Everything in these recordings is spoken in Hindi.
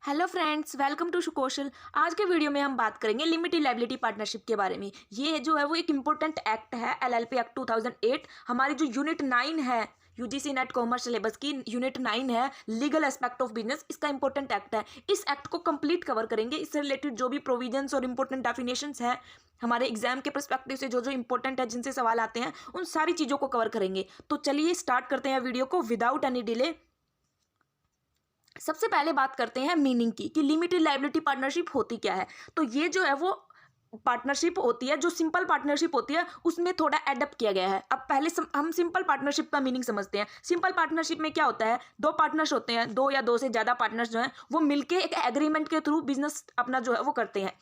हेलो फ्रेंड्स, वेलकम टू कौशल। आज के वीडियो में हम बात करेंगे लिमिटेड लायबिलिटी पार्टनरशिप के बारे में। ये जो है वो एक इम्पोर्टेंट एक्ट है, एलएलपी एक्ट 2008। हमारी जो यूनिट 9 है यूजीसी नेट कॉमर्स सिलेबस की यूनिट 9 है, लीगल एस्पेक्ट ऑफ बिजनेस, इसका इंपॉर्टेंट एक्ट है। इस एक्ट को कंप्लीट कवर करेंगे। इससे रिलेटेड जो भी प्रोविजंस और इंपॉर्टेंट डेफिनेशंस हैं, हमारे एग्जाम के पर्सपेक्टिव से जो जो इंपॉर्टेंट है, जिनसे सवाल आते हैं, उन सारी चीज़ों को कवर करेंगे। तो चलिए स्टार्ट करते हैं वीडियो को विदाउट एनी डिले। सबसे पहले बात करते हैं मीनिंग की कि लिमिटेड लायबिलिटी पार्टनरशिप होती क्या है। तो ये जो है वो पार्टनरशिप होती है, जो सिंपल पार्टनरशिप होती है उसमें थोड़ा एडप्ट किया गया है। अब पहले हम सिंपल पार्टनरशिप का मीनिंग समझते हैं। सिंपल पार्टनरशिप में क्या होता है, दो पार्टनर्स होते हैं, दो या दो से ज़्यादा पार्टनर्स जो हैं वो मिलके एक एग्रीमेंट के थ्रू बिजनेस अपना जो है वो करते हैं।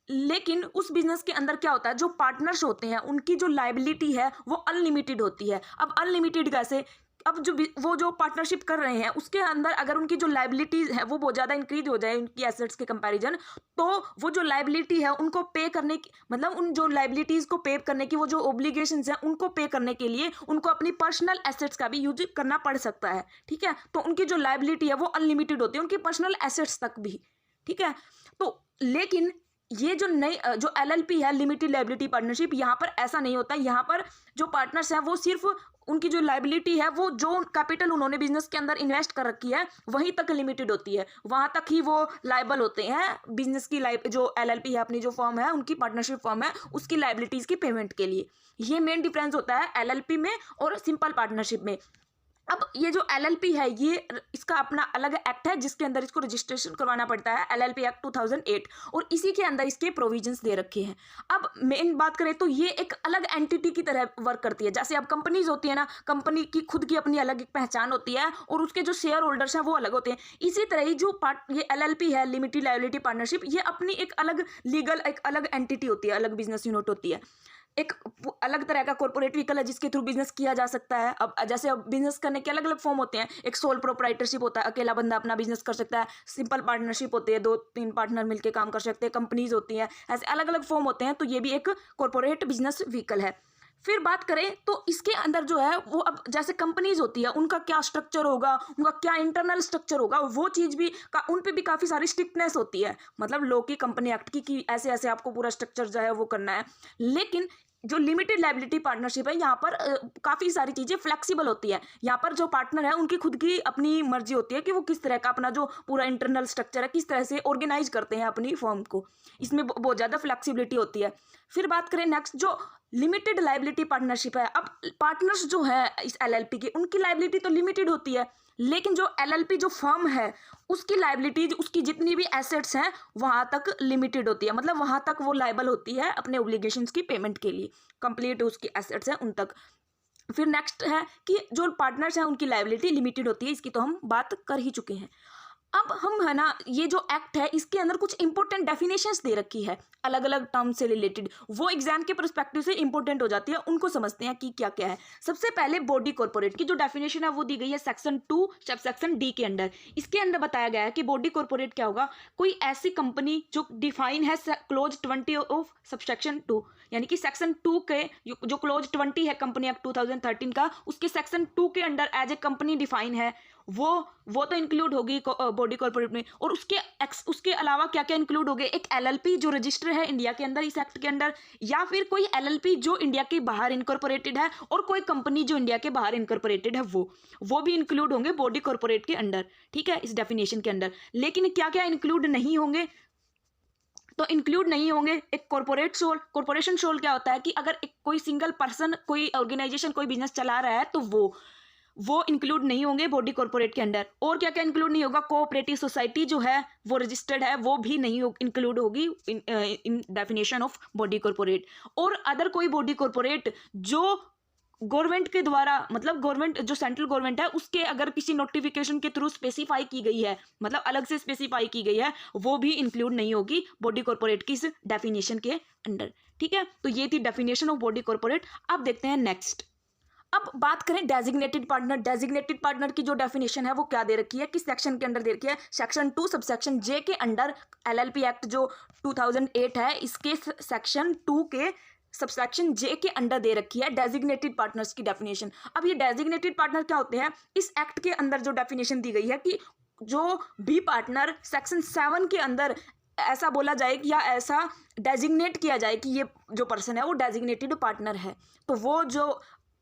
लेकिन उस बिजनेस के अंदर क्या होता है, जो पार्टनर्स होते हैं उनकी जो लायबिलिटी है वो अनलिमिटेड होती है। अब अनलिमिटेड कैसे, अब वो जो पार्टनरशिप कर रहे हैं उसके अंदर अगर उनकी जो लायबिलिटीज है वो बहुत ज़्यादा इंक्रीज हो जाए उनकी एसेट्स के कंपैरिजन, तो वो जो लायबिलिटी है उनको पे करने की, मतलब उन जो लायबिलिटीज़ को पे करने की, वो जो ओब्लिगेशंस हैं उनको पे करने के लिए उनको अपनी पर्सनल एसेट्स का भी यूज करना पड़ सकता है। ठीक है, तो उनकी जो लायबिलिटी है वो अनलिमिटेड होती है, उनकी पर्सनल एसेट्स तक भी। ठीक है, तो लेकिन ये जो नई जो एलएलपी है, लिमिटेड लायबिलिटी पार्टनरशिप, यहाँ पर ऐसा नहीं होता। यहाँ पर जो पार्टनर्स हैं वो सिर्फ उनकी जो लायबिलिटी है, वो जो कैपिटल उन्होंने बिजनेस के अंदर इन्वेस्ट कर रखी है वहीं तक लिमिटेड होती है, वहां तक ही वो लायबल होते हैं बिजनेस की जो एलएलपी है, अपनी जो फर्म है, उनकी पार्टनरशिप फर्म है, उसकी लायबिलिटीज की पेमेंट के लिए। ये मेन डिफरेंस होता है एलएलपी में और सिंपल पार्टनरशिप में। अब ये जो एलएलपी है, ये इसका अपना अलग एक्ट है जिसके अंदर इसको रजिस्ट्रेशन करवाना पड़ता है, एलएलपी एक्ट 2008, और इसी के अंदर इसके प्रोविजंस दे रखे हैं। अब मेन बात करें तो ये एक अलग एंटिटी की तरह वर्क करती है। जैसे अब कंपनीज होती है ना, कंपनी की खुद की अपनी अलग एक पहचान होती है और उसके जो शेयर होल्डर्स हैं वो अलग होते हैं। इसी तरह ही जो ये एलएलपी है, लिमिटेड लायबिलिटी पार्टनरशिप, ये अपनी एक अलग लीगल, एक अलग एंटिटी होती है, अलग बिजनेस यूनिट होती है, एक अलग तरह का कॉर्पोरेट व्हीकल है जिसके थ्रू बिजनेस किया जा सकता है। अब जैसे अब बिजनेस करने के अलग अलग फॉर्म होते हैं। एक सोल प्रोप्राइटरशिप होता है, अकेला बंदा अपना बिजनेस कर सकता है। सिंपल पार्टनरशिप होती है, दो तीन पार्टनर मिलकर काम कर सकते हैं। कंपनीज होती हैं, ऐसे अलग अलग फॉर्म होते हैं। तो ये भी एक कॉर्पोरेट बिजनेस व्हीकल है। फिर बात करें तो इसके अंदर जो है वो, अब जैसे कंपनीज होती है उनका क्या स्ट्रक्चर होगा, उनका क्या इंटरनल स्ट्रक्चर होगा, वो चीज़ भी उन पे भी काफ़ी सारी स्ट्रिक्टनेस होती है, मतलब लॉ की, कंपनी एक्ट की, कि ऐसे ऐसे आपको पूरा स्ट्रक्चर जो है वो करना है। लेकिन जो लिमिटेड लायबिलिटी पार्टनरशिप है, यहाँ पर काफ़ी सारी चीज़ें फ्लेक्सिबल होती है। यहाँ पर जो पार्टनर है उनकी खुद की अपनी मर्जी होती है कि वो किस तरह का अपना जो पूरा इंटरनल स्ट्रक्चर है किस तरह से ऑर्गेनाइज करते हैं अपनी फर्म को। इसमें बहुत ज़्यादा फ्लेक्सिबिलिटी होती है। फिर बात करें नेक्स्ट, जो लिमिटेड लायबिलिटी पार्टनरशिप है, अब पार्टनर्स जो है इस एलएलपी की, उनकी लायबिलिटी तो लिमिटेड होती है, लेकिन जो एलएलपी जो फर्म है उसकी लायबिलिटीज, उसकी जितनी भी एसेट्स हैं वहाँ तक लिमिटेड होती है, मतलब वहाँ तक वो लायबल होती है अपने ओब्लिगेशंस की पेमेंट के लिए, कंप्लीट उसकी एसेट्स हैं उन तक। फिर नेक्स्ट है कि जो पार्टनर्स हैं उनकी लायबिलिटी लिमिटेड होती है, इसकी तो हम बात कर ही चुके हैं। अब हम है ना, ये जो एक्ट है इसके अंदर कुछ इंपॉर्टेंट डेफिनेशंस दे रखी है अलग अलग टर्म से रिलेटेड, वो एग्जाम के परस्पेक्टिव से इंपॉर्टेंट हो जाती है। उनको समझते हैं कि क्या क्या है। सबसे पहले बॉडी कॉर्पोरेट की जो डेफिनेशन है वो दी गई है सेक्शन 2 सब सेक्शन डी के अंदर। इसके अंदर बताया गया है कि बॉडी कॉर्पोरेट क्या होगा, कोई ऐसी कंपनी जो डिफाइन है क्लोज 20 ऑफ सबसेक्शन 2, यानी कि सेक्शन 2 के जो क्लोज 20 है कंपनी एक्ट 2013 का, उसके सेक्शन 2 के under as a company define है, वो तो इंक्लूड होगी बॉडी कॉर्पोरेट में। और उसके अलावा क्या क्या इंक्लूड हो गए, एक एलएलपी जो रजिस्टर है इंडिया के अंदर इस एक्ट के अंदर, या फिर कोई एलएलपी जो इंडिया के बाहर इनकॉर्पोरेटेड है, और कोई कंपनी जो इंडिया के बाहर इनकॉर्पोरेटेड है, वो भी इंक्लूड होंगे बॉडी कॉर्पोरेट के अंदर। ठीक है, इस डेफिनेशन के अंदर। लेकिन क्या क्या इंक्लूड नहीं होंगे, तो इंक्लूड नहीं होंगे एक कॉर्पोरेशन सोल क्या होता है कि अगर कोई सिंगल पर्सन, कोई ऑर्गेनाइजेशन, कोई बिजनेस चला रहा है तो वो इंक्लूड नहीं होंगे बॉडी कॉर्पोरेट के अंदर। और क्या क्या इंक्लूड नहीं होगा, कोऑपरेटिव सोसाइटी जो है वो रजिस्टर्ड है, वो भी नहीं इंक्लूड होगी इन डेफिनेशन ऑफ बॉडी कॉर्पोरेट। और अदर कोई बॉडी कॉर्पोरेट जो गवर्नमेंट के द्वारा, मतलब गवर्नमेंट जो सेंट्रल गवर्नमेंट है उसके अगर किसी नोटिफिकेशन के थ्रू स्पेसिफाई की गई है, मतलब अलग से स्पेसिफाई की गई है, वो भी इंक्लूड नहीं होगी बॉडी कॉर्पोरेट की इस डेफिनेशन के अंडर। ठीक है, तो ये थी डेफिनेशन ऑफ बॉडी कॉर्पोरेट। अब देखते हैं नेक्स्ट। अब बात करें डेजिग्नेटेड पार्टनर। डेजिग्नेटेड पार्टनर की जो डेफिनेशन है वो क्या दे रखी है, किस सेक्शन के अंदर दे रखी है, सेक्शन 2 सबसेक्शन जे के अंडर एलएलपी एक्ट जो 2008 है, इसके सेक्शन 2 के सबसेक्शन जे के अंडर दे रखी है डेजिग्नेटेड पार्टनर्स की डेफिनेशन। अब ये डेजिग्नेटेड पार्टनर क्या होते हैं, इस एक्ट के अंदर जो डेफिनेशन दी गई है कि जो भी पार्टनर सेक्शन 7 के अंदर ऐसा बोला जाए कि या ऐसा डेजिग्नेट किया जाए कि ये जो पर्सन है वो डेजिग्नेटेड पार्टनर है, तो वो जो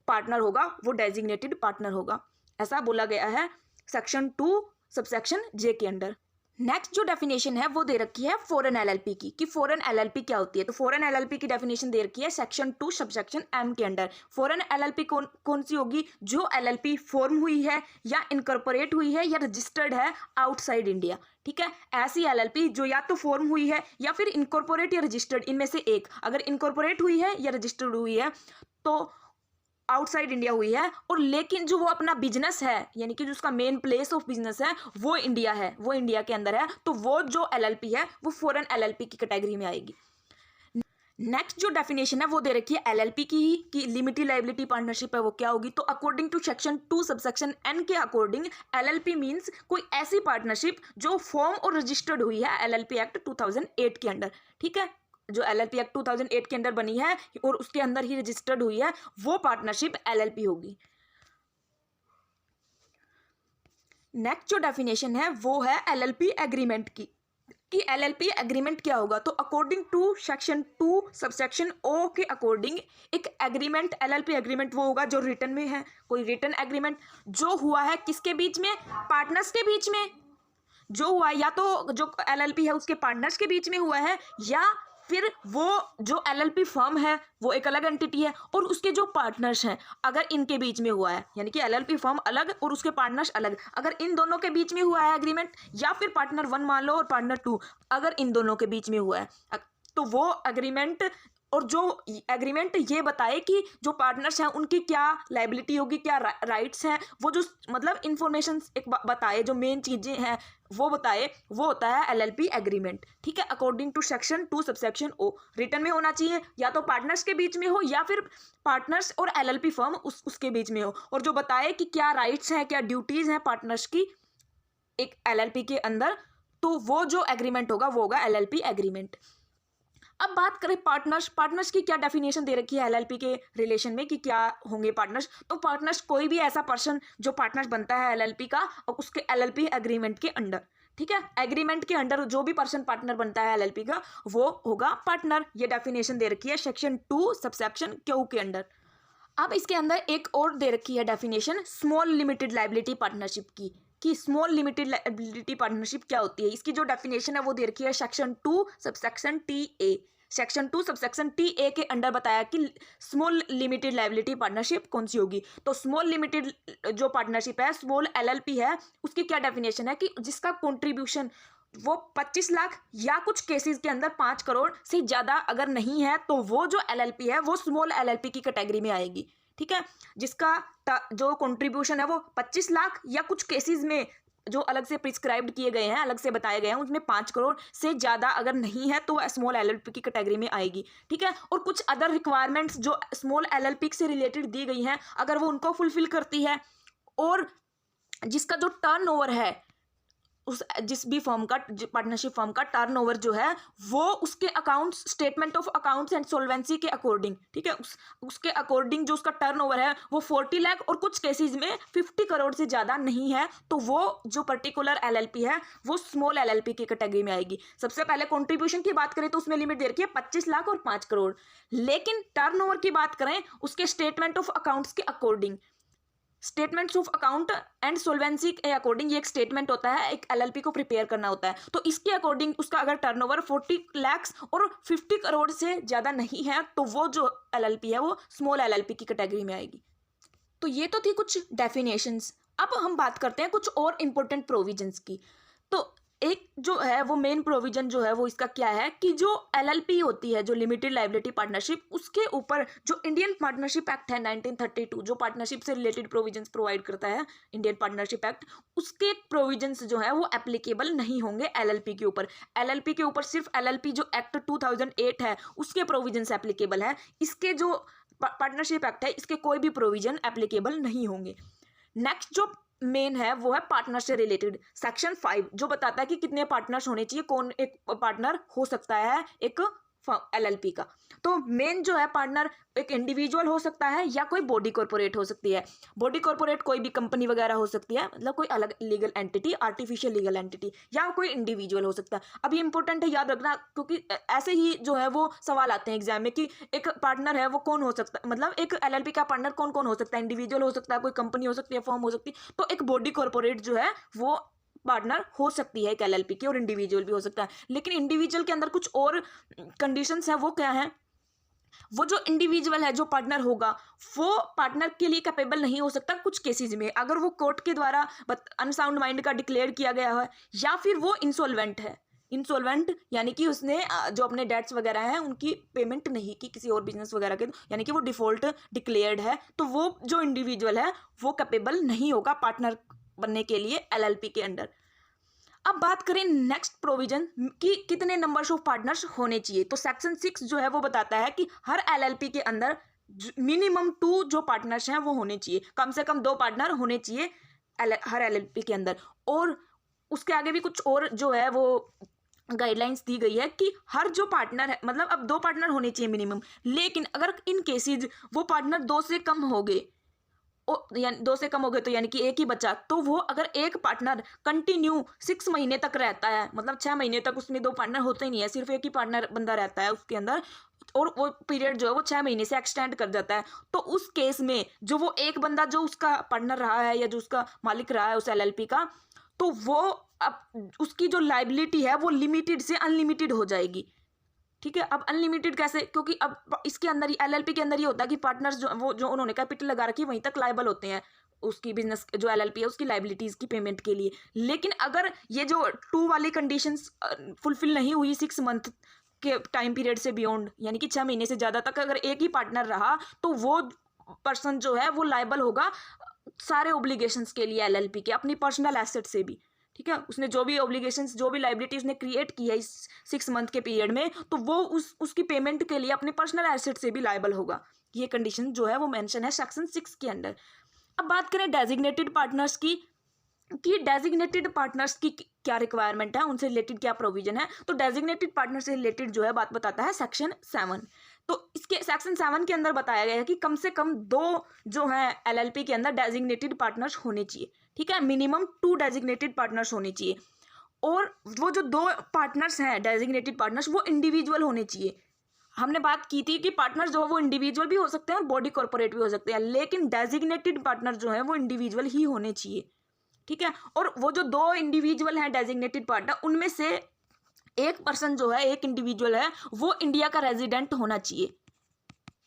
पार्टनर होगा वो डेजिग्नेटेड पार्टनर होगा, ऐसा बोला गया है सेक्शन 2 सबसेक्शन जे के अंडर। नेक्स्ट जो डेफिनेशन है वो दे रखी है फॉरेन एलएलपी की, कि फॉरेन एलएलपी क्या होती है। तो फॉरेन एलएलपी की डेफिनेशन दे रखी है सेक्शन 2 सबसेक्शन एम के अंडर। फॉरेन एलएलपी कौन सी होगी? जो एलएलपी फॉर्म हुई है या इनकॉर्पोरेट हुई है या रजिस्टर्ड है आउटसाइड इंडिया, ठीक है। ऐसी एलएलपी जो या तो फॉर्म हुई है या फिर इनकॉर्पोरेट या रजिस्टर्ड, इनमें से एक। अगर इनकॉर्पोरेट हुई है या रजिस्टर्ड हुई है तो आउटसाइड इंडिया हुई है, और लेकिन जो वो अपना बिजनेस है यानी कि जो उसका मेन प्लेस ऑफ बिजनेस है वो इंडिया है, वो इंडिया के अंदर है, तो वो जो एलएलपी है वो फॉरेन एलएलपी की कैटेगरी में आएगी। नेक्स्ट जो डेफिनेशन है वो दे रखी है एलएलपी की ही, कि लिमिटेड लायबिलिटी पार्टनरशिप है वो क्या होगी। तो according to section 2 subsection N के अकॉर्डिंग एलएलपी मींस कोई ऐसी पार्टनरशिप जो फॉर्म और रजिस्टर्ड हुई है एलएलपी एक्ट 2008 के अंडर, ठीक है। जो एलएलपी एक्ट 2008 के अंदर बनी है और उसके अंदर ही रजिस्टर्ड हुई है वो पार्टनरशिप एलएलपी होगी। नेक्स्ट जो डेफिनेशन है वो है एलएलपी एग्रीमेंट की, कि एलएलपी एग्रीमेंट क्या होगा। तो अकॉर्डिंग टू सेक्शन 2 सबसेक्शन ओ के अकॉर्डिंग एक एग्रीमेंट, एलएलपी एग्रीमेंट वो होगा जो रिटन में है, कोई रिटन एग्रीमेंट जो हुआ है किसके बीच में? पार्टनर्स के बीच में जो हुआ है, या तो जो एलएलपी है उसके पार्टनर्स के बीच में हुआ है, या फिर वो जो एलएलपी फर्म है वो एक अलग एंटिटी है और उसके जो पार्टनर्स हैं अगर इनके बीच में हुआ है, यानी कि एलएलपी फर्म अलग और उसके पार्टनर्स अलग, अगर इन दोनों के बीच में हुआ है एग्रीमेंट, या फिर पार्टनर 1 मान लो और पार्टनर 2, अगर इन दोनों के बीच में हुआ है तो वो एग्रीमेंट, और जो एग्रीमेंट ये बताए कि जो पार्टनर्स हैं उनकी क्या लायबिलिटी होगी, क्या राइट्स हैं, वो जो मतलब इंफॉर्मेशन एक बताए, जो मेन चीज़ें हैं वो बताए, वो होता है एलएलपी एग्रीमेंट, ठीक है। According to section 2 subsection O return में होना चाहिए, या तो पार्टनर्स के बीच में हो या फिर पार्टनर्स और एलएलपी फर्म उसके बीच में हो, और जो बताए कि क्या राइट्स हैं क्या ड्यूटीज़ हैं पार्टनर्स की एक एलएलपी के अंदर, तो वो जो एग्रीमेंट होगा वो होगा एलएलपी एग्रीमेंट। अब बात करें पार्टनर्स की क्या डेफिनेशन दे रखी है एलएलपी के रिलेशन में कि क्या होंगे पार्टनर्स। तो पार्टनर्स कोई भी ऐसा पर्सन जो पार्टनर्स बनता है एलएलपी का और उसके एलएलपी एग्रीमेंट के अंडर, ठीक है। एग्रीमेंट के अंडर जो भी पर्सन पार्टनर बनता है एलएलपी का वो होगा पार्टनर। ये डेफिनेशन दे रखी है सेक्शन 2 सबसेक्शन क्यू के अंडर। अब इसके अंदर एक और दे रखी है definition small limited liability partnership की, कि स्मॉल लिमिटेड लायबिलिटी पार्टनरशिप क्या होती है। इसकी जो डेफिनेशन है वो दे रखी है section 2 subsection T A. Section 2 subsection T A के अंडर बताया कि स्मॉल लिमिटेड लायबिलिटी पार्टनरशिप कौन सी होगी। तो स्मॉल लिमिटेड जो पार्टनरशिप है, स्मॉल एलएलपी है, उसकी क्या डेफिनेशन है कि जिसका कंट्रीब्यूशन वो 25 लाख या कुछ केसेस के अंदर 5 करोड़ से ज़्यादा अगर नहीं है तो वो जो एलएलपी है वो स्मॉल एलएलपी की कैटेगरी में आएगी, ठीक है। जिसका जो कंट्रीब्यूशन है वो 25 लाख या कुछ केसेस में जो अलग से प्रिस्क्राइब्ड किए गए हैं, अलग से बताए गए हैं, उसमें 5 करोड़ से ज़्यादा अगर नहीं है तो स्मॉल एलएलपी की कैटेगरी में आएगी, ठीक है। और कुछ अदर रिक्वायरमेंट्स जो स्मॉल एलएलपी से रिलेटेड दी गई हैं अगर वो उनको फुलफिल करती है, और जिसका जो टर्नओवर है उस जिस भी फर्म का पार्टनरशिप फर्म का टर्नओवर जो है वो उसके accounts statement of accounts and solvency के अकॉर्डिंग, ठीक है, उसके अकॉर्डिंग जो उसका टर्नओवर है वो 40 लाख और कुछ केसेस में 50 करोड़ से ज़्यादा नहीं है, तो वो जो पर्टिकुलर एलएलपी है वो स्मॉल एलएलपी की कैटेगरी में आएगी। सबसे पहले कंट्रीब्यूशन की बात करें तो उसमें लिमिट दे रखी है 25 लाख और 5 करोड़, लेकिन टर्नओवर की बात करें उसके स्टेटमेंट ऑफ अकाउंट्स के according, statements of account and solvency के अकॉर्डिंग, ये एक स्टेटमेंट होता है, एक एलएलपी को प्रिपेयर करना होता है, तो इसके अकॉर्डिंग उसका अगर टर्नओवर 40 लाख और 50 करोड़ से ज़्यादा नहीं है तो वो जो एलएलपी है वो स्मॉल एलएलपी की कैटेगरी में आएगी। तो ये तो थी कुछ डेफिनेशंस। अब हम बात करते हैं कुछ और इम्पोर्टेंट प्रोविजंस की। तो एक जो है वो मेन प्रोविजन जो है वो इसका क्या है कि जो एलएलपी होती है, जो लिमिटेड लायबिलिटी पार्टनरशिप, उसके ऊपर जो इंडियन पार्टनरशिप एक्ट है 1932 जो पार्टनरशिप से रिलेटेड प्रोविजंस प्रोवाइड करता है, इंडियन पार्टनरशिप एक्ट, उसके प्रोविजंस जो है वो एप्लीकेबल नहीं होंगे एलएलपी के ऊपर। एलएलपी के ऊपर सिर्फ एलएलपी जो एक्ट 2008 है उसके प्रोविजंस एप्लीकेबल है, इसके जो पार्टनरशिप एक्ट है इसके कोई भी प्रोविजन एप्लीकेबल नहीं होंगे। नेक्स्ट जो मेन है वो है पार्टनर से रिलेटेड सेक्शन 5 जो बताता है कि कितने पार्टनर्स होने चाहिए, कौन एक पार्टनर हो सकता है एक LLP का। तो मेन जो है पार्टनर एक इंडिविजुअल हो सकता है या कोई बॉडी कॉर्पोरेट हो सकती है। बॉडी कॉर्पोरेट कोई भी कंपनी वगैरह हो सकती है, मतलब कोई अलग legal entity, artificial legal entity, या कोई इंडिविजुअल हो सकता है। अब ये इंपॉर्टेंट है याद रखना, क्योंकि ऐसे ही जो है वो सवाल आते हैं एग्जाम में कि एक पार्टनर है वो कौन हो सकता है, मतलब एक LLP का पार्टनर कौन कौन हो सकता है, इंडिविजुअल हो सकता है, कोई कंपनी हो सकती है, फर्म हो सकती है। तो एक बॉडी कॉर्पोरेट जो है वो पार्टनर हो सकती है एक LLP की, और इंडिविजुअल भी हो सकता है। लेकिन इंडिविजुअल के अंदर कुछ और कंडीशंस हैं, वो क्या है, वो जो इंडिविजुअल है जो पार्टनर होगा वो पार्टनर के लिए कैपेबल नहीं हो सकता कुछ केसेस में, अगर वो कोर्ट के द्वारा अनसाउंड माइंड का डिक्लेयर किया गया है, या फिर वो इंसॉल्वेंट है। इंसॉल्वेंट यानी कि उसने जो अपने डेट्स वगैरह हैं उनकी पेमेंट नहीं की किसी और बिजनेस वगैरह के, यानी कि वो डिफॉल्ट डिक्लेयर्ड है, तो वो जो इंडिविजुअल है वो कैपेबल नहीं होगा पार्टनर बनने के लिए LLP के अंडर। अब बात करें नेक्स्ट प्रोविजन कि कितने नंबर्स ऑफ पार्टनर्स होने चाहिए, तो सेक्शन 6 जो है वो बताता है कि हर LLP के अंदर मिनिमम 2 जो पार्टनर्स हैं वो होने चाहिए, कम से कम 2 पार्टनर होने चाहिए हर LLP के अंदर। और उसके आगे भी कुछ और जो है वो गाइडलाइंस दी गई है कि हर जो पार्टनर है, मतलब अब 2 पार्टनर होने चाहिए मिनिमम, लेकिन अगर इन केसेज वो पार्टनर 2 से कम हो गए, यानी 2 से कम हो गए तो यानी कि एक ही बचा, तो वो अगर एक पार्टनर कंटिन्यू 6 महीने तक रहता है, मतलब 6 महीने तक उसमें 2 पार्टनर होते ही नहीं है, सिर्फ एक ही पार्टनर बंदा रहता है उसके अंदर, और वो पीरियड जो है वो 6 महीने से एक्सटेंड कर जाता है, तो उस केस में जो वो एक बंदा जो उसका पार्टनर रहा है या जो उसका मालिक रहा है उस LLP का, तो वो अब उसकी जो लाइबिलिटी है वो लिमिटेड से अनलिमिटेड हो जाएगी। ठीक है, अब अनलिमिटेड कैसे, क्योंकि अब इसके अंदर ही LLP के अंदर ही होता है कि पार्टनर्स जो उन्होंने कैपिटल लगा रखी है वहीं तक लायबल होते हैं उसकी बिजनेस जो LLP है उसकी लाइबिलिटीज की पेमेंट के लिए। लेकिन अगर ये जो 2 वाली कंडीशंस फुलफिल नहीं हुई 6 मंथ के टाइम पीरियड से बियॉन्ड, यानी कि 6 महीने से ज़्यादा तक अगर एक ही पार्टनर रहा, तो वो पर्सन जो है वो लायबल होगा सारे ओब्लिगेशंस के लिए LLP के, अपनी पर्सनल एसेट से भी। ठीक है, उसने जो भी ओब्लिगेशंस जो भी लाइबिलिटी उसने क्रिएट की है इस 6 मंथ के पीरियड में, तो वो उसकी पेमेंट के लिए अपने पर्सनल एसेट से भी लायबल होगा। ये कंडीशन जो है वो मेंशन है सेक्शन 6 के अंडर। अब बात करें डेजिग्नेटेड पार्टनर्स की कि डेजिग्नेटेड पार्टनर्स की क्या रिक्वायरमेंट है, उनसे रिलेटेड क्या प्रोविजन है, तो डेजिग्नेटेड पार्टनर से रिलेटेड जो है बात बताता है सेक्शन 7। तो इसके सेक्शन 7 के अंदर बताया गया है कि कम से कम 2 जो है LLP के अंदर डेजिग्नेटेड पार्टनर्स होने चाहिए। ठीक है, मिनिमम 2 डेजिग्नेटेड पार्टनर्स होने चाहिए, और वो जो 2 पार्टनर्स हैं डेजिग्नेटेड पार्टनर्स वो इंडिविजुअल होने चाहिए। हमने बात की थी कि पार्टनर्स जो है वो इंडिविजुअल भी हो सकते हैं और बॉडी कॉर्पोरेट भी हो सकते हैं, लेकिन डेजिग्नेटेड पार्टनर जो है वो इंडिविजुअल ही होने चाहिए। ठीक है, और वो जो 2 इंडिविजुअल हैं डेजिग्नेटेड पार्टनर, उनमें से एक पर्सन जो है, एक इंडिविजुअल है, वो इंडिया का रेजिडेंट होना चाहिए।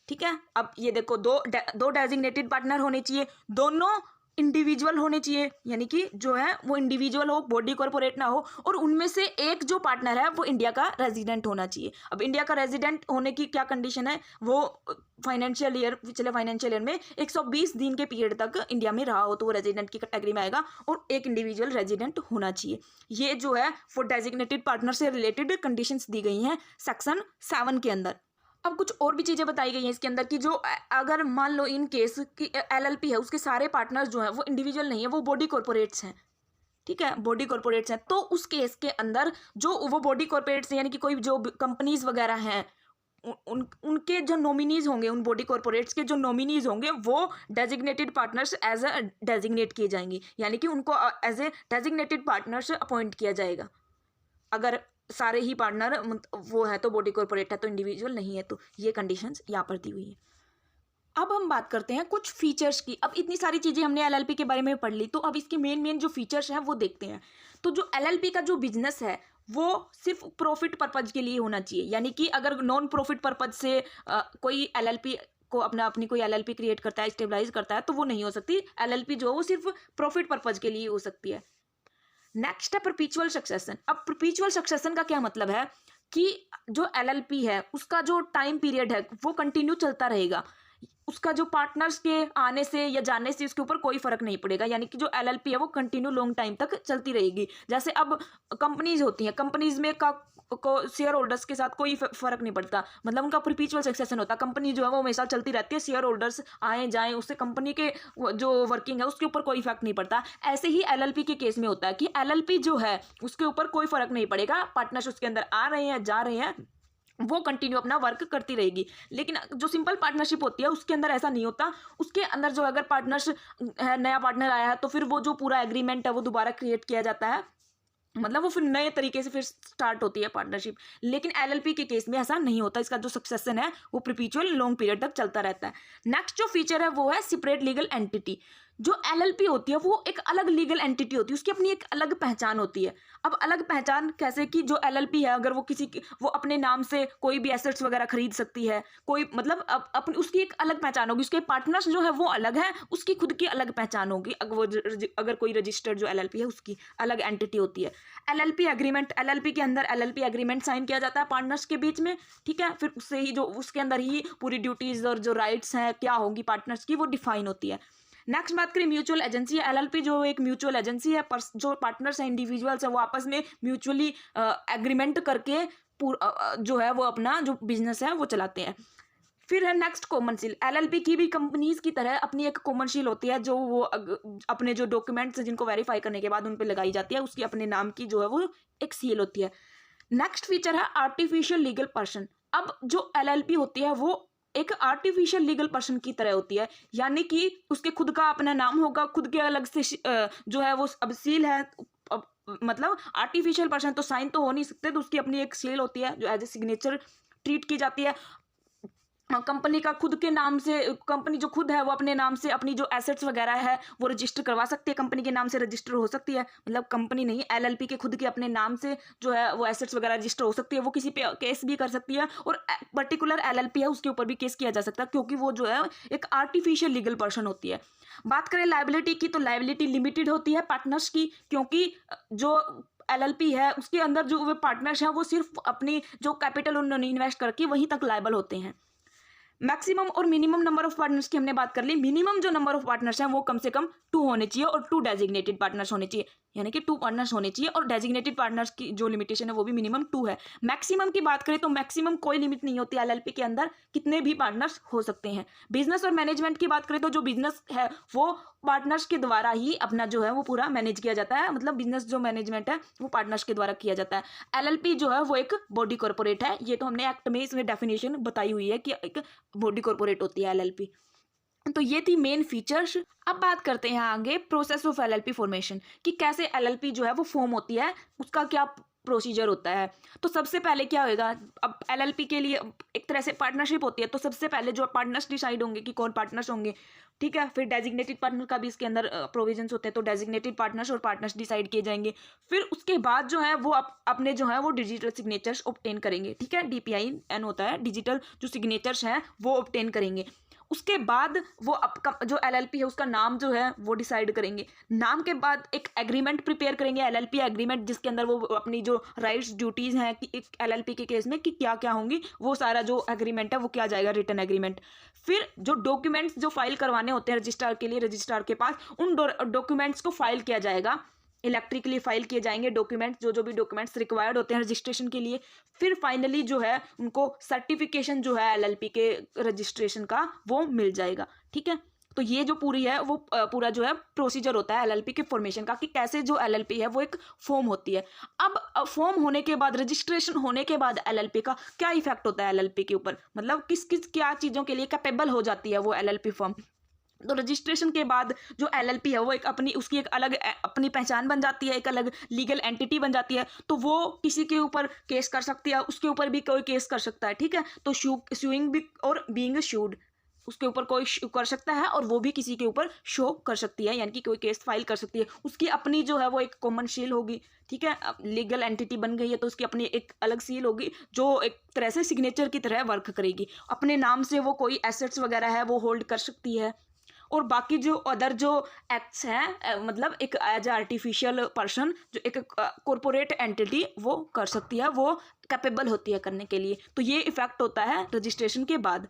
ठीक है, अब ये देखो, दो डेजिग्नेटेड पार्टनर होने चाहिए, दोनों इंडिविजुअल होने चाहिए, यानी कि जो है वो इंडिविजुअल हो, बॉडी कॉर्पोरेट ना हो, और उनमें से एक जो पार्टनर है वो इंडिया का रेजिडेंट होना चाहिए। अब इंडिया का रेजिडेंट होने की क्या कंडीशन है, वो फाइनेंशियल ईयर, पिछले फाइनेंशियल ईयर में 120 दिन के पीरियड तक इंडिया में रहा हो तो वो रेजिडेंट की कैटेगरी में आएगा, और एक इंडिविजुअल रेजिडेंट होना चाहिए। ये जो है वो डेजिग्नेटेड पार्टनर से रिलेटेड कंडीशंस दी गई हैं सेक्शन 7 के अंदर। अब कुछ और भी चीज़ें बताई गई हैं इसके अंदर कि जो अगर मान लो इन केस कि LLP है उसके सारे पार्टनर्स जो हैं वो इंडिविजुअल नहीं है, वो बॉडी कॉर्पोरेट्स हैं। ठीक है, बॉडी कॉर्पोरेट्स हैं, तो उस केस के अंदर जो वो बॉडी कॉर्पोरेट्स यानी कि कोई जो कंपनीज वगैरह हैं उनके जो नॉमिनीज होंगे, उन बॉडी कॉर्पोरेट्स के जो नॉमिनीज होंगे वो designated partners as a designate किए जाएंगे, यानी कि उनको as a designated partners appoint किया जाएगा। अगर सारे ही पार्टनर वो है तो बॉडी कॉर्पोरेट है, तो इंडिविजुअल नहीं है, तो ये कंडीशंस यहाँ पर दी हुई है। अब हम बात करते हैं कुछ फीचर्स की। अब इतनी सारी चीज़ें हमने LLP के बारे में पढ़ ली, तो अब इसके मेन जो फीचर्स हैं वो देखते हैं। तो जो LLP का जो बिजनेस है वो सिर्फ प्रॉफिट पर्पज के लिए होना चाहिए, यानी कि अगर नॉन प्रॉफिट पर्पज से कोई LLP को अपनी कोई LLP क्रिएट करता है, स्टेबलाइज करता है, तो वो नहीं हो सकती। LLP जो है वो सिर्फ प्रॉफिट पर्पज के लिए हो सकती है। नेक्स्ट है परपीचुअल सक्सेशन। अब परपीचुअल सक्सेशन का क्या मतलब है कि जो LLP है उसका जो टाइम पीरियड है वो कंटिन्यू चलता रहेगा, उसका जो पार्टनर्स के आने से या जाने से उसके ऊपर कोई फर्क नहीं पड़ेगा, यानी कि जो LLP है वो कंटिन्यू लॉन्ग टाइम तक चलती रहेगी। जैसे अब कंपनीज होती हैं, कंपनीज में को शेयर होल्डर्स के साथ कोई फर्क नहीं पड़ता, मतलब उनका परपीचुअल सक्सेशन होता है। कंपनी जो है वो हमेशा चलती रहती है, शेयर होल्डर्स आए जाएं, उससे कंपनी के जो वर्किंग है उसके ऊपर कोई फर्क नहीं पड़ता। ऐसे ही LLP के केस में होता है कि LLP जो है उसके ऊपर कोई फर्क नहीं पड़ेगा, पार्टनर्स उसके अंदर आ रहे हैं जा रहे हैं, वो कंटिन्यू अपना वर्क करती रहेगी। लेकिन जो सिंपल पार्टनरशिप होती है उसके अंदर ऐसा नहीं होता। उसके अंदर जो अगर पार्टनर्स है, नया पार्टनर आया है, तो फिर वो जो पूरा एग्रीमेंट है वो दोबारा क्रिएट किया जाता है, मतलब वो फिर नए तरीके से फिर स्टार्ट होती है पार्टनरशिप। लेकिन एलएलपी के केस में ऐसा नहीं होता। इसका जो सक्सेशन है वो परपेचुअल लॉन्ग पीरियड तक चलता रहता है। नेक्स्ट जो फीचर है वो है सेपरेट लीगल एंटिटी। जो एलएलपी होती है वो एक अलग लीगल एंटिटी होती है, उसकी अपनी एक अलग पहचान होती है। अब अलग पहचान कैसे कि जो एलएलपी है अगर वो किसी वो अपने नाम से कोई भी एसेट्स वगैरह खरीद सकती है, कोई मतलब अपनी उसकी एक अलग पहचान होगी। उसके पार्टनर्स जो है वो अलग है, उसकी खुद की अलग पहचान होगी। अगर कोई रजिस्टर्ड जो एलएलपी है उसकी अलग एंटिटी होती है। एलएलपी एग्रीमेंट, एलएलपी के अंदर एलएलपी एग्रीमेंट साइन किया जाता है पार्टनर्स के बीच में, ठीक है। फिर उससे ही जो उसके अंदर ही पूरी ड्यूटीज और जो राइट्स हैं क्या होगी पार्टनर्स की वो डिफाइन होती है। नेक्स्ट बात करें म्यूचुअल एजेंसी। एलएलपी जो एक म्यूचुअल एजेंसी है, जो पार्टनर्स हैं, इंडिविजुअल्स हैं, वो आपस में म्यूचुअली एग्रीमेंट करके जो है वो अपना जो बिजनेस है वो चलाते हैं। फिर है नेक्स्ट कॉमन सील। एलएलपी की भी कंपनीज की तरह अपनी एक कॉमन सील होती है, जो वो अपने जो डॉक्यूमेंट्स जिनको वेरीफाई करने के बाद उन पर लगाई जाती है, उसकी अपने नाम की जो है वो एक सील होती है। नेक्स्ट फीचर है आर्टिफिशियल लीगल पर्सन। अब जो एलएलपी होती है वो एक आर्टिफिशियल लीगल पर्सन की तरह होती है, यानी कि उसके खुद का अपना नाम होगा, खुद के अलग से जो है वो अब सील है। अब मतलब आर्टिफिशियल पर्सन तो साइन तो हो नहीं सकते, तो उसकी अपनी एक सील होती है जो एज ए सिग्नेचर ट्रीट की जाती है। कंपनी का खुद के नाम से, कंपनी जो खुद है वो अपने नाम से अपनी जो एसेट्स वगैरह है वो रजिस्टर करवा सकती है, कंपनी के नाम से रजिस्टर हो सकती है। मतलब कंपनी नहीं, एलएलपी के खुद के अपने नाम से जो है वो एसेट्स वगैरह रजिस्टर हो सकती है। वो किसी पे केस भी कर सकती है, और पर्टिकुलर एलएलपी है उसके ऊपर भी केस किया जा सकता है, क्योंकि वो जो है एक आर्टिफिशियल लीगल पर्सन होती है। बात करें लायबिलिटी की, तो लायबिलिटी लिमिटेड होती है पार्टनर्स की, क्योंकि जो एलएलपी है उसके अंदर जो वे पार्टनर्स हैं वो सिर्फ अपनी जो कैपिटल उन्होंने इन्वेस्ट करके वहीं तक लायबल होते हैं। मैक्सिमम और मिनिमम नंबर ऑफ पार्टनर्स की हमने बात कर ली। मिनिमम जो नंबर ऑफ पार्टनर्स हैं वो कम से कम 2 होने चाहिए, और 2 डेजिग्नेटेड पार्टनर्स होने चाहिए, यानी कि 2 पार्टनर्स होने चाहिए, और डेजिग्नेटेड पार्टनर्स की जो लिमिटेशन है वो भी मिनिमम 2 है। मैक्सिमम की बात करें तो मैक्सिमम कोई लिमिट नहीं होती, एलएलपी के अंदर कितने भी पार्टनर्स हो सकते हैं। बिजनेस और मैनेजमेंट की बात करें तो जो बिजनेस है वो पार्टनर्स के द्वारा ही अपना जो है वो पूरा मैनेज किया जाता है, मतलब बिजनेस जो मैनेजमेंट है वो पार्टनर्स के द्वारा किया जाता है। एलएलपी जो है वो एक बॉडी कॉर्पोरेट है, ये तो हमने एक्ट में इसमें डेफिनेशन बताई हुई है कि एक बॉडी कॉर्पोरेट होती है एलएलपी। तो ये थी मेन फीचर्स। अब बात करते हैं आगे प्रोसेस ऑफ एलएलपी फॉर्मेशन, कि कैसे एलएलपी जो है वो फॉर्म होती है, उसका क्या प्रोसीजर होता है। तो सबसे पहले क्या होएगा, अब एलएलपी के लिए एक तरह से पार्टनरशिप होती है, तो सबसे पहले जो पार्टनर्स डिसाइड होंगे कि कौन पार्टनर्स होंगे, ठीक है। फिर डेजिग्नेटेड पार्टनर का भी इसके अंदर प्रोविजंस होते हैं, तो डेजिग्नेटेड पार्टनर्स और पार्टनर्स डिसाइड किए जाएंगे। फिर उसके बाद जो है वो अपने जो है वो डिजिटल सिग्नेचर्स ऑब्टेन करेंगे, ठीक है। DPIN होता है, डिजिटल जो सिग्नेचर्स हैं वो ऑब्टेन करेंगे। उसके बाद वो जो एलएलपी है उसका नाम जो है वो डिसाइड करेंगे। नाम के बाद एक एग्रीमेंट प्रिपेयर करेंगे, एलएलपी एग्रीमेंट, जिसके अंदर वो अपनी जो राइट्स ड्यूटीज़ हैं कि एक एलएलपी के केस में कि क्या क्या होंगी, वो सारा जो एग्रीमेंट है वो किया जाएगा, रिटन एग्रीमेंट। फिर जो डॉक्यूमेंट्स जो फाइल करवाने होते हैं रजिस्ट्रार के लिए, रजिस्ट्रार के पास उन डॉक्यूमेंट्स को फाइल किया जाएगा, इलेक्ट्रिकली फाइल किए जाएंगे डॉक्यूमेंट्स, जो भी डॉक्यूमेंट्स रिक्वायर्ड होते हैं रजिस्ट्रेशन के लिए। फिर फाइनली जो है उनको सर्टिफिकेशन जो है एलएलपी के रजिस्ट्रेशन का वो मिल जाएगा, ठीक है। तो ये जो पूरी है वो पूरा जो है प्रोसीजर होता है एलएलपी के फॉर्मेशन का, कि कैसे जो एलएलपी है वो एक फॉर्म होती है। अब फॉर्म होने के बाद, रजिस्ट्रेशन होने के बाद एलएलपी का क्या इफेक्ट होता है एलएलपी के ऊपर, मतलब किस किस क्या चीज़ों के लिए कैपेबल हो जाती है वो एलएलपी फॉर्म। तो रजिस्ट्रेशन के बाद जो एलएलपी है वो एक अपनी उसकी एक अलग अपनी पहचान बन जाती है, एक अलग लीगल एंटिटी बन जाती है। तो वो किसी के ऊपर केस कर सकती है, उसके ऊपर भी कोई केस कर सकता है, ठीक है। तो सुइंग भी और बीइंग शूड, उसके ऊपर कोई कर सकता है और वो भी किसी के ऊपर शो कर सकती है, यानी कि कोई केस फाइल कर सकती है। उसकी अपनी जो है वो एक कॉमन सील होगी, ठीक है। लीगल एंटिटी बन गई है तो उसकी अपनी एक अलग सील होगी जो एक तरह से सिग्नेचर की तरह वर्क करेगी। अपने नाम से वो कोई एसेट्स वगैरह है वो होल्ड कर सकती है, और बाकी जो अदर जो एक्ट्स हैं मतलब एक एज आर्टिफिशियल पर्सन जो एक कॉरपोरेट एंटिटी वो कर सकती है, वो कैपेबल होती है करने के लिए। तो ये इफेक्ट होता है रजिस्ट्रेशन के बाद।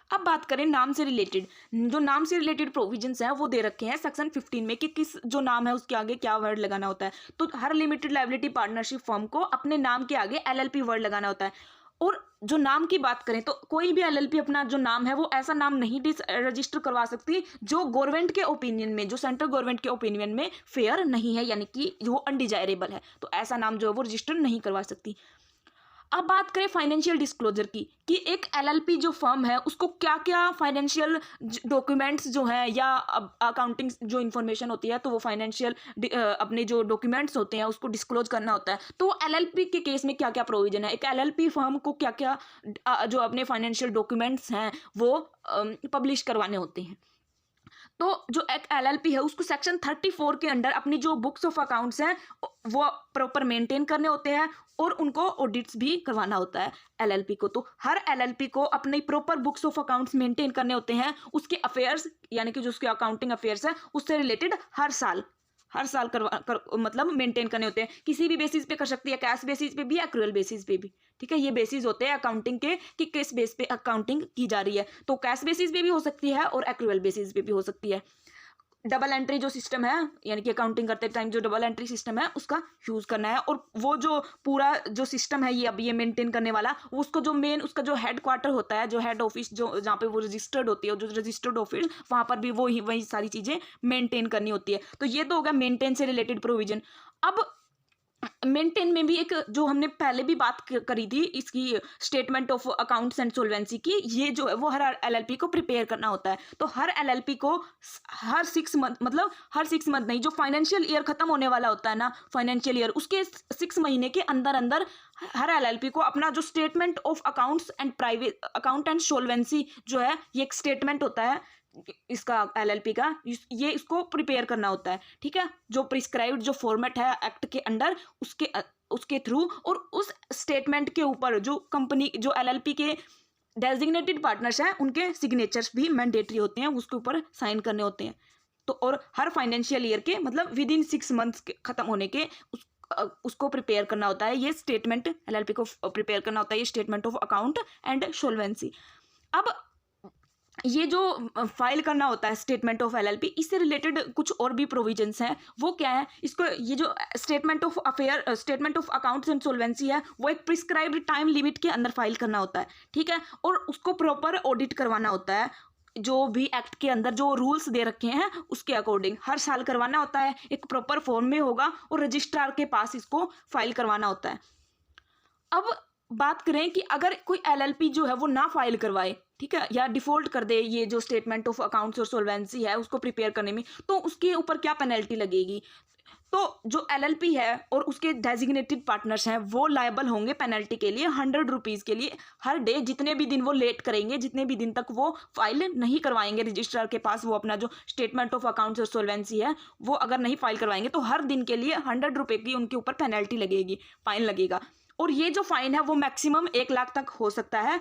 अब बात करें नाम से रिलेटेड, जो नाम से रिलेटेड प्रोविजंस हैं वो दे रखे हैं सेक्शन 15 में कि किस जो नाम है उसके आगे क्या वर्ड लगाना होता है। तो हर लिमिटेड लायबिलिटी पार्टनरशिप फर्म को अपने नाम के आगे एलएलपी वर्ड लगाना होता है। और जो नाम की बात करें तो कोई भी एलएलपी अपना जो नाम है वो ऐसा नाम नहीं रजिस्टर करवा सकती जो गवर्नमेंट के ओपिनियन में, जो सेंट्रल गवर्नमेंट के ओपिनियन में फेयर नहीं है, यानी कि वो अनडिजायरेबल है। तो ऐसा नाम जो है वो रजिस्टर नहीं करवा सकती। अब बात करें फाइनेंशियल डिस्क्लोजर की कि एक एलएलपी जो फर्म है उसको क्या क्या फाइनेंशियल डॉक्यूमेंट्स जो हैं या अकाउंटिंग जो इन्फॉर्मेशन होती है तो वो फाइनेंशियल अपने जो डॉक्यूमेंट्स होते हैं उसको डिस्क्लोज करना होता है। तो एलएलपी के केस में क्या क्या प्रोविजन है, एक एलएलपी फर्म को क्या क्या जो अपने फाइनेंशियल डॉक्यूमेंट्स हैं वो पब्लिश करवाने होते हैं। तो जो एक एलएलपी है उसको सेक्शन 34 के अंडर अपनी जो बुक्स ऑफ अकाउंट्स हैं वो प्रॉपर मेंटेन करने होते हैं और उनको ऑडिट्स भी करवाना होता है एलएलपी को। तो हर एलएलपी को अपनी proper books of accounts maintain करने होते हैं, उसके अफेयर्स यानी कि जो उसके अकाउंटिंग अफेयर्स है उससे रिलेटेड हर साल मतलब मेंटेन करने होते हैं। किसी भी बेसिस पे कर सकती है, कैश बेसिस पे भी, एक्रूअल बेसिस पे भी। ठीक है, ये बेसिस होते हैं अकाउंटिंग के कि किस बेस पे अकाउंटिंग की जा रही है। तो कैश बेसिस पे भी हो सकती है और एक्रूअल बेसिस पे भी हो सकती है। डबल एंट्री जो सिस्टम है यानी कि अकाउंटिंग करते टाइम जो डबल एंट्री सिस्टम है उसका यूज़ करना है। और वो जो पूरा जो सिस्टम है ये अभी ये मेंटेन करने वाला उसको जो मेन उसका जो हेड क्वार्टर होता है, जो हेड ऑफिस जो जहाँ पे वो रजिस्टर्ड होती है, जो रजिस्टर्ड ऑफिस वहाँ पर भी वही सारी चीज़ें मेंटेन करनी होती है। तो ये तो होगा मेंटेन से रिलेटेड प्रोविजन। अब मेंटेन में भी एक जो हमने पहले भी बात करी थी इसकी स्टेटमेंट ऑफ अकाउंट्स एंड सोल्वेंसी की, ये जो है वो हर एलएलपी को प्रिपेयर करना होता है। तो हर एलएलपी को हर 6 मंथ मतलब हर 6 मंथ नहीं, जो फाइनेंशियल ईयर खत्म होने वाला होता है ना फाइनेंशियल ईयर, उसके 6 महीने के अंदर अंदर हर एलएलपी को अपना जो statement of accounts and private account and solvency जो है ये एक स्टेटमेंट होता है इसका एलएलपी का, ये इसको प्रिपेयर करना होता है। ठीक है, जो प्रिस्क्राइब्ड जो फॉर्मेट है एक्ट के अंडर उसके थ्रू, और उस स्टेटमेंट के ऊपर जो कंपनी जो एलएलपी के डेजिग्नेटेड पार्टनर्स हैं उनके सिग्नेचर्स भी मैंडेटरी होते हैं, उसके ऊपर साइन करने होते हैं। तो और हर फाइनेंशियल ईयर के मतलब विद इन 6 मंथ्स खत्म होने के उसको प्रिपेयर करना होता है, ये स्टेटमेंट एलएलपी को प्रिपेयर करना होता है, ये स्टेटमेंट ऑफ अकाउंट एंड सोल्वेंसी। अब ये जो फाइल करना होता है स्टेटमेंट ऑफ एलएलपी, इससे रिलेटेड कुछ और भी प्रोविजंस हैं। वो क्या है, इसको ये जो स्टेटमेंट ऑफ अकाउंट्स एंड सोल्वेंसी है वो एक प्रिस्क्राइब्ड टाइम लिमिट के अंदर फाइल करना होता है। ठीक है, और उसको प्रॉपर ऑडिट करवाना होता है, जो भी एक्ट के अंदर जो रूल्स दे रखे हैं उसके अकॉर्डिंग हर साल करवाना होता है, एक प्रॉपर फॉर्म में होगा और रजिस्ट्रार के पास इसको फाइल करवाना होता है। अब बात करें कि अगर कोई एलएलपी जो है वो ना फाइल करवाए, ठीक है, या डिफॉल्ट कर दे ये जो स्टेटमेंट ऑफ अकाउंट्स और सोल्वेंसी है उसको प्रिपेयर करने में, तो उसके ऊपर क्या पेनल्टी लगेगी। तो जो एलएलपी है और उसके डेजिग्नेटेड पार्टनर्स हैं वो लायबल होंगे पेनल्टी के लिए 100 रुपीज़ के लिए हर डे, जितने भी दिन वो लेट करेंगे, जितने भी दिन तक वो फाइल नहीं करवाएंगे रजिस्ट्रार के पास, वो अपना जो स्टेटमेंट ऑफ अकाउंट्स और सोल्वेंसी है वो अगर नहीं फाइल करवाएंगे तो हर दिन के लिए 100 रुपये की उनके ऊपर पेनल्टी लगेगी, फाइन लगेगा। और ये जो फाइन है वो मैक्सिमम 1 लाख तक हो सकता है,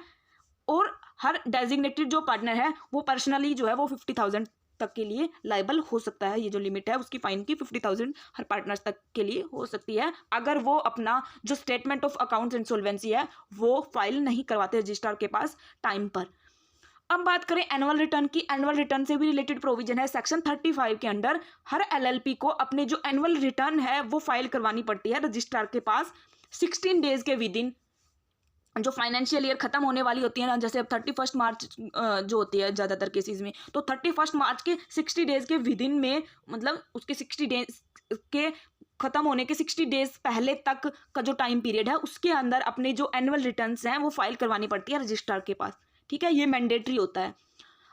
और हर डेजिग्नेटेड जो पार्टनर है वो पर्सनली जो है वो 50,000 तक के लिए लाइबल हो सकता है। ये जो लिमिट है उसकी फाइन की 50,000 हर पार्टनर्स तक के लिए हो सकती है, अगर वो अपना जो स्टेटमेंट ऑफ अकाउंट्स एंड सोल्वेंसी है वो फाइल नहीं करवाते रजिस्ट्रार के पास टाइम पर। अब बात करें एनुअल रिटर्न की, एनुअल रिटर्न से भी रिलेटेड प्रोविजन है सेक्शन 35 के अंडर। हर एलएलपी को अपने जो एनुअल रिटर्न है वो फाइल करवानी पड़ती है रजिस्ट्रार के पास 16 डेज के विद इन, जो फाइनेंशियल ईयर खत्म होने वाली होती है ना, जैसे अब 31 मार्च जो होती है ज़्यादातर केसेस में, तो 31 मार्च के 60 डेज के विद इन में, मतलब उसके 60 डेज के खत्म होने के 60 डेज पहले तक का जो टाइम पीरियड है उसके अंदर अपने जो एनुअल रिटर्न्स हैं वो फाइल करवानी पड़ती है रजिस्ट्रार के पास। ठीक है, ये मैंडेटरी होता है।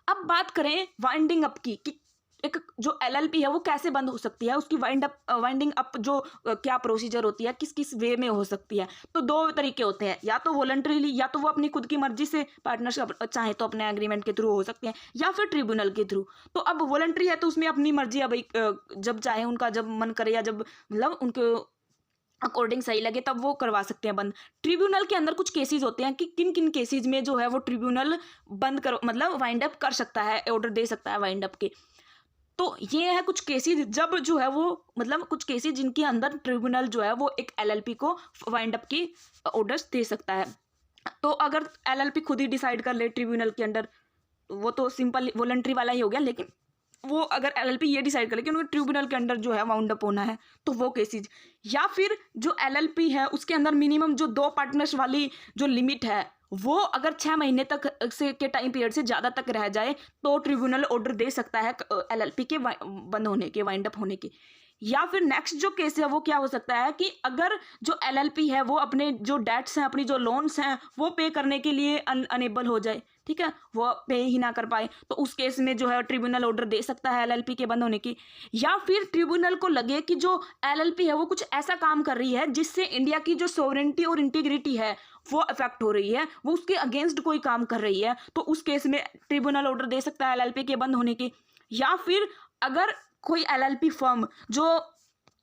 अब बात करें वाइंडिंग अप की कि एक जो एलएलपी है वो कैसे बंद हो सकती है, उसकी वाइंडिंग अप जो क्या प्रोसीजर होती है, किस किस वे में हो सकती है। तो 2 तरीके होते हैं, या तो वॉलंटरीली, या तो वो अपनी खुद की मर्जी से पार्टनरशिप चाहे तो अपने एग्रीमेंट के थ्रू हो सकते हैं, या फिर ट्रिब्यूनल के थ्रू। तो अब वॉलंटरी है तो उसमें अपनी मर्जी है भाई, जब चाहे उनका जब मन करे या जब मतलब उनको अकॉर्डिंग सही लगे तब वो करवा सकते हैं बंद। ट्रिब्यूनल के अंदर कुछ केसेस होते हैं कि किन किन केसेस में जो है वो ट्रिब्यूनल बंद कर मतलब वाइंड अप कर सकता है, ऑर्डर दे सकता है वाइंड अप के। तो ये है कुछ केसेस जब जो है वो मतलब कुछ केसेस जिनके अंदर ट्रिब्यूनल जो है वो एक एलएलपी को वाइंड अप की ऑर्डर्स दे सकता है। तो अगर एलएलपी खुद ही डिसाइड कर ले ट्रिब्यूनल के अंडर, वो तो सिंपल वॉलंटरी वाला ही हो गया, लेकिन वो अगर एलएलपी ये डिसाइड कर ले कि उनको ट्रिब्यूनल के अंडर जो है वाउंड अप होना है तो वो केसेस, या फिर जो एलएलपी है उसके अंदर मिनिमम जो 2 पार्टनर्स वाली जो लिमिट है वो अगर 6 महीने तक से के टाइम पीरियड से ज़्यादा तक रह जाए तो ट्रिब्यूनल ऑर्डर दे सकता है एलएलपी के बंद होने के, वाइंड अप होने के। या फिर नेक्स्ट जो केस है वो क्या हो सकता है कि अगर जो एलएलपी है वो अपने जो डेट्स हैं, अपनी जो लोन्स हैं वो पे करने के लिए अनेबल हो जाए, ठीक है, वो पे ही ना कर पाए, तो उस केस में जो है ट्रिब्यूनल ऑर्डर दे सकता है एलएलपी के बंद होने की। या फिर ट्रिब्यूनल को लगे कि जो एलएलपी है वो कुछ ऐसा काम कर रही है जिससे इंडिया की जो सोवरेनिटी और इंटीग्रिटी है वो अफेक्ट हो रही है, वो उसके अगेंस्ट कोई काम कर रही है, तो उस केस में ट्रिब्यूनल ऑर्डर दे सकता है एलएलपी के बंद होने की। या फिर अगर कोई एलएलपी फर्म जो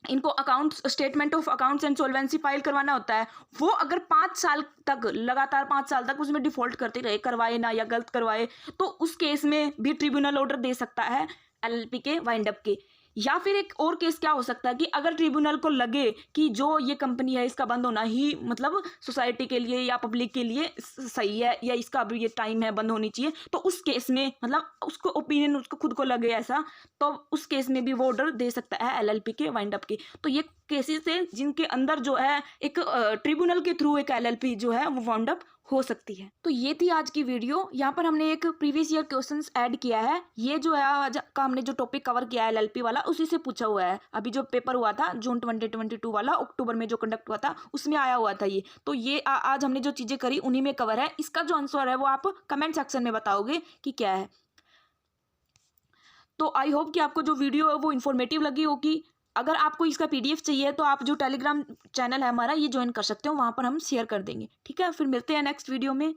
इनको accounts statement of accounts and solvency file करवाना होता है, वो अगर 5 साल तक लगातार 5 साल तक उसमें डिफॉल्ट करते रहे, करवाए ना या गलत करवाए, तो उस केस में भी ट्रिब्यूनल ऑर्डर दे सकता है एलएलपी के वाइंड अप के। या फिर एक और केस क्या हो सकता है कि अगर ट्रिब्यूनल को लगे कि जो ये कंपनी है इसका बंद होना ही मतलब सोसाइटी के लिए या पब्लिक के लिए सही है, या इसका अभी ये टाइम है बंद होनी चाहिए, तो उस केस में मतलब उसको ओपिनियन उसको खुद को लगे ऐसा, तो उस केस में भी वो ऑर्डर दे सकता है एलएलपी के वाइंड अप के। तो ये केसेस है जिनके अंदर जो है एक ट्रिब्यूनल के थ्रू एक एलएलपी जो है वो वाइंड अप हो सकती है। तो ये थी आज की वीडियो। यहाँ पर हमने एक प्रीवियस ईयर क्वेश्चंस ऐड किया है। ये जो है आज का हमने जो टॉपिक कवर किया है एलएलपी वाला, उसी से पूछा हुआ है। अभी जो पेपर हुआ था जून 2022 वाला, अक्टूबर में जो कंडक्ट हुआ था उसमें आया हुआ था ये। तो ये आज हमने जो चीज़ें करी उन्हीं में कवर है। इसका जो आंसर है वो आप कमेंट सेक्शन में बताओगे कि क्या है। तो आई होप कि आपको जो वीडियो है वो इन्फॉर्मेटिव लगी होगी। अगर आपको इसका पीडीएफ चाहिए तो आप जो टेलीग्राम चैनल है हमारा ये ज्वाइन कर सकते हो, वहाँ पर हम शेयर कर देंगे, ठीक है। फिर मिलते हैं नेक्स्ट वीडियो में।